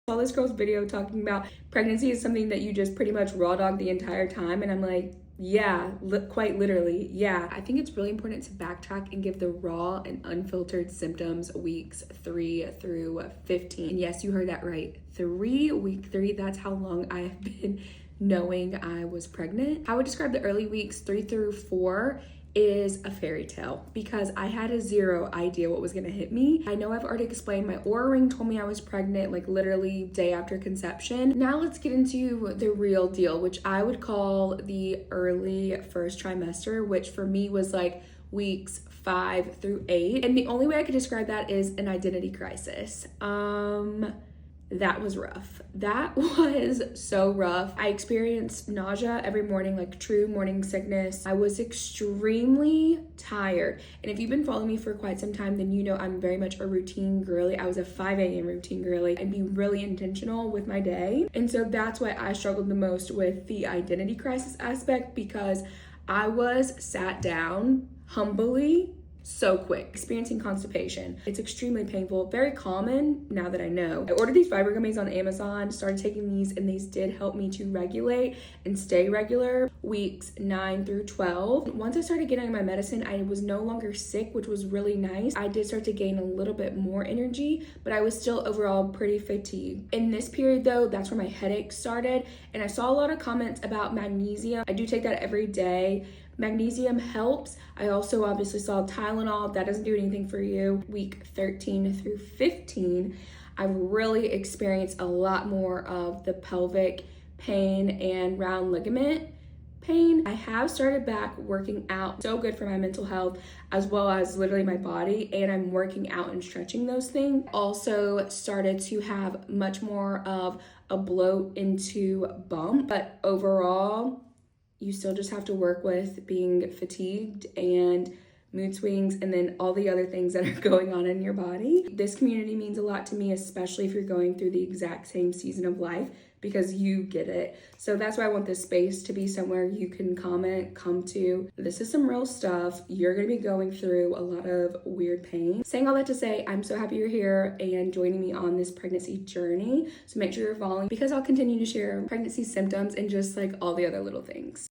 Saw this girl's video talking about pregnancy is something that you just pretty much raw dog the entire time, and I'm like, yeah, quite literally, yeah. I think it's really important to backtrack and give the raw and unfiltered symptoms weeks 3 through 15. And yes, you heard that right. Week 3, that's how long I have been knowing I was pregnant. I would describe the early weeks 3 through 4 is a fairy tale because I had a zero idea what was gonna hit me. I know I've already explained my Oura ring told me I was pregnant like literally day after conception. Now let's get into the real deal, which I would call the early first trimester, which for me was like weeks 5 through 8. And the only way I could describe that is an identity crisis. That was rough. That was so rough. I experienced nausea every morning, like true morning sickness. I was extremely tired. And if you've been following me for quite some time, then you know I'm very much a routine girly. I was a 5 a.m. routine girly. I'd be really intentional with my day. And so that's why I struggled the most with the identity crisis aspect, because I was sat down humbly so quick, experiencing constipation. It's extremely painful, very common now that I know. I ordered these fiber gummies on Amazon, started taking these, and these did help me to regulate and stay regular weeks 9 through 12. Once I started getting my medicine, I was no longer sick, which was really nice. I did start to gain a little bit more energy, but I was still overall pretty fatigued. In this period though, that's where my headaches started, and I saw a lot of comments about magnesium. I do take that every day. Magnesium helps. I also obviously saw Tylenol. That doesn't do anything for you. Week 13 through 15, I really experienced a lot more of the pelvic pain and round ligament pain. I have started back working out. So good for my mental health as well as literally my body, and I'm working out and stretching those things. Also started to have much more of a bloat into bump, but overall, you still just have to work with being fatigued and mood swings and then all the other things that are going on in your body. This community means a lot to me, especially if you're going through the exact same season of life, because you get it. So that's why I want this space to be somewhere you can comment, come to. This is some real stuff. You're gonna be going through a lot of weird pain. Saying all that to say, I'm so happy you're here and joining me on this pregnancy journey. So make sure you're following, because I'll continue to share pregnancy symptoms and just like all the other little things.